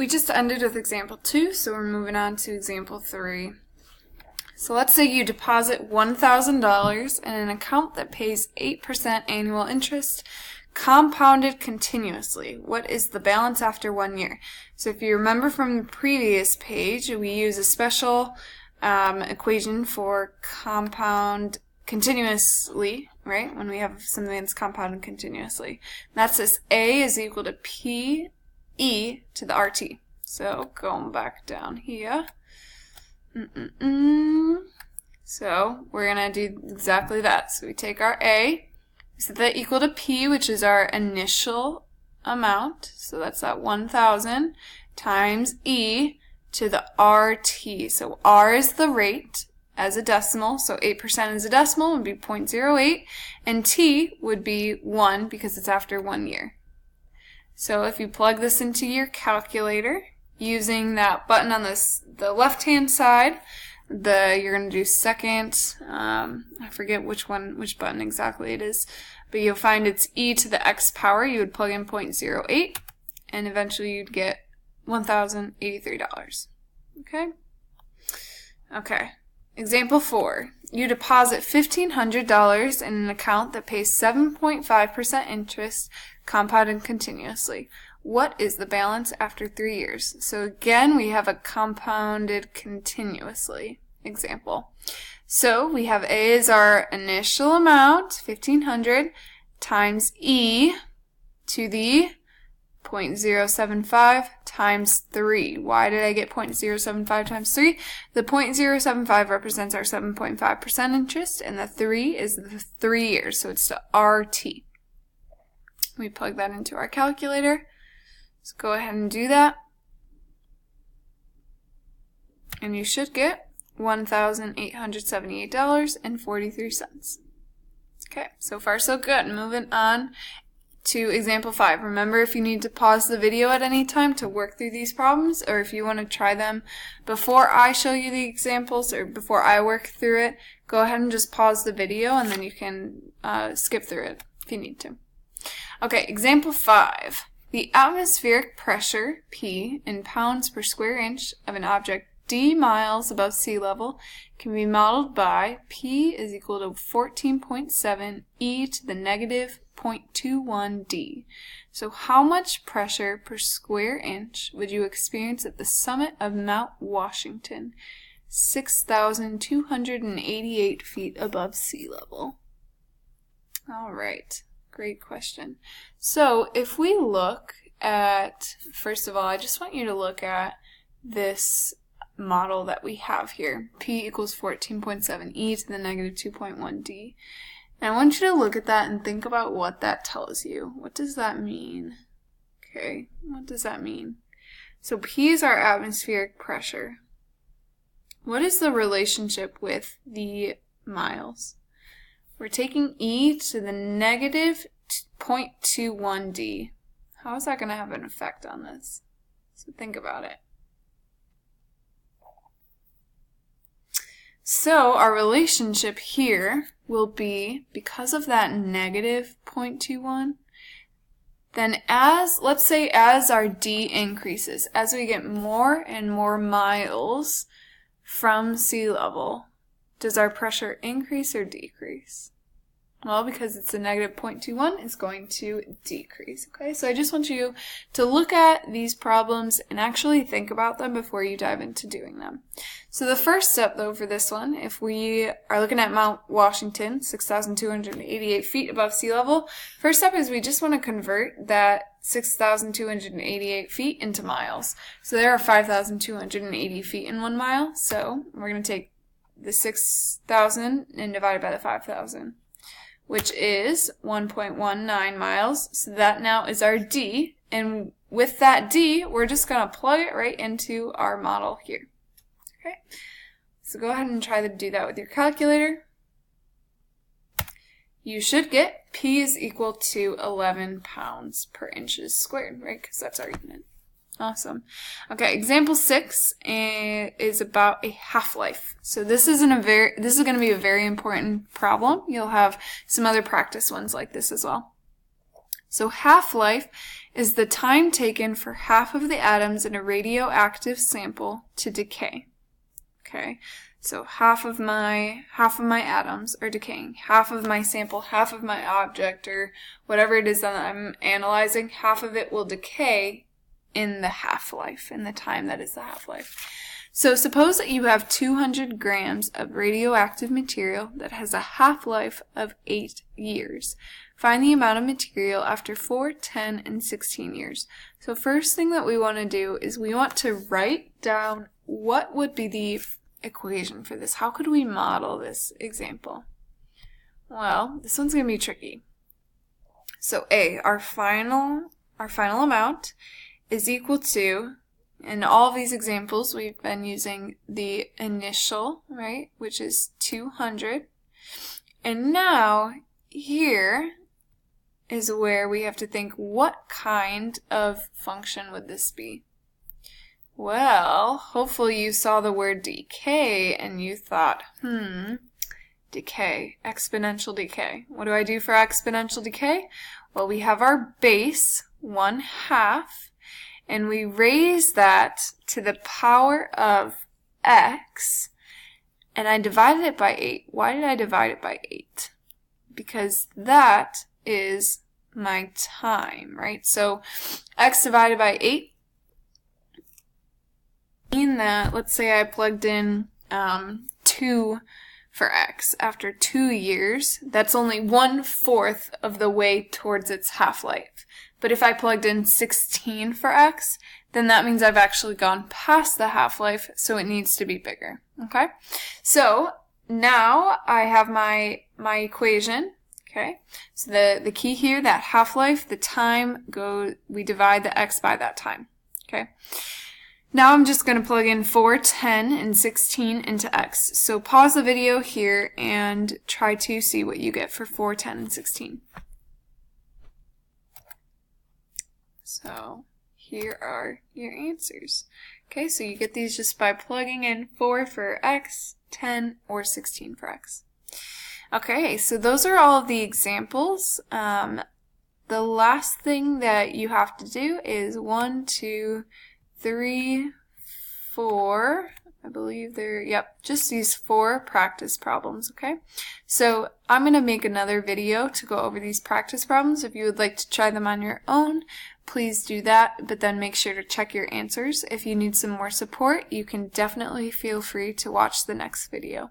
We just ended with example 2, so we're moving on to example 3. So let's say you deposit $1,000 in an account that pays 8% annual interest, compounded continuously. What is the balance after 1 year? So if you remember from the previous page, we use a special equation for compound continuously, right? When we have something that's compounded continuously. That's this A is equal to P E to the RT. So going back down here. So we're going to do exactly that. So we take our A, we set that equal to P, which is our initial amount. So that's that 1,000 times E to the RT. So R is the rate as a decimal. So 8% as a decimal would be 0.08. And T would be 1 because it's after 1 year. So if you plug this into your calculator, using that button on the left-hand side, you're going to do second, I forget which button exactly it is, but you'll find it's e to the x power. You would plug in 0.08, and eventually you'd get $1,083. Okay. Example 4. You deposit $1,500 in an account that pays 7.5% interest, compounded continuously. What is the balance after 3 years? So again, we have a compounded continuously example. So we have A as our initial amount, 1,500, times E to the 0.075 times 3. Why did I get 0.075 times 3? The 0.075 represents our 7.5% interest, and the 3 is the 3 years, so it's the RT. We plug that into our calculator. Let's go ahead and do that. And you should get $1,878.43. Okay, so far so good. Moving on to example 5. Remember, if you need to pause the video at any time to work through these problems, or if you want to try them before I show you the examples or before I work through it, go ahead and just pause the video and then you can skip through it if you need to. Okay, example 5. The atmospheric pressure, P, in pounds per square inch of an object d miles above sea level can be modeled by P is equal to 14.7 e to the negative 0.21 d. So how much pressure per square inch would you experience at the summit of Mount Washington, 6,288 feet above sea level? All right. Great question. So if we look at, first of all, I just want you to look at this model that we have here. P equals 14.7 e to the negative 2.1 d. And I want you to look at that and think about what that tells you. What does that mean? Okay, what does that mean? So P is our atmospheric pressure. What is the relationship with the miles? We're taking e to the negative 0.21 d. How is that going to have an effect on this? So think about it. So our relationship here will be, because of that negative 0.21, then let's say as our d increases, as we get more and more miles from sea level, does our pressure increase or decrease? Well, because it's a negative 0.21, it's going to decrease. Okay, so I just want you to look at these problems and actually think about them before you dive into doing them. So the first step, though, for this one, if we are looking at Mount Washington, 6,288 feet above sea level, first step is we just want to convert that 6,288 feet into miles. So there are 5,280 feet in 1 mile, so we're going to take the 6,000 and divide it by the 5,000. Which is 1.19 miles. So that now is our D. And with that D, we're just going to plug it right into our model here. Okay. So go ahead and try to do that with your calculator. You should get P is equal to 11 pounds per inches squared, right? Because that's our unit. Awesome. Okay, example 6 is about a half-life. So this is going to be a very important problem. You'll have some other practice ones like this as well. So half-life is the time taken for half of the atoms in a radioactive sample to decay. Okay, so half of my atoms are decaying. Half of my sample, half of my object, or whatever it is that I'm analyzing, half of it will decay in the half-life, in the time that is the half-life. So suppose that you have 200 grams of radioactive material that has a half-life of 8 years. Find the amount of material after 4, 10, and 16 years. So first thing that we want to do is we want to write down what would be the equation for this. How could we model this example? Well, this one's going to be tricky. So A, our final amount is equal to, in all of these examples, we've been using the initial, right, which is 200. And now, here is where we have to think, what kind of function would this be? Well, hopefully you saw the word decay and you thought, decay, exponential decay. What do I do for exponential decay? Well, we have our base, 1/2, and we raise that to the power of x, and I divided it by 8. Why did I divide it by 8? Because that is my time, right? So x divided by 8, mean that, let's say I plugged in 2 for x. After 2 years, that's only 1/4 of the way towards its half-life. But if I plugged in 16 for x, then that means I've actually gone past the half-life, so it needs to be bigger. Okay? So now I have my equation. Okay? So the key here, that half-life, the time, we divide the x by that time. Okay? Now I'm just going to plug in 4, 10, and 16 into x. So pause the video here and try to see what you get for 4, 10, and 16. So here are your answers. Okay, so you get these just by plugging in 4 for x, 10, or 16 for x. Okay, so those are all of the examples. The last thing that you have to do is 1, 2, 3, 4, I believe just these 4 practice problems, okay? So I'm going to make another video to go over these practice problems. If you would like to try them on your own, please do that, but then make sure to check your answers. If you need some more support, you can definitely feel free to watch the next video.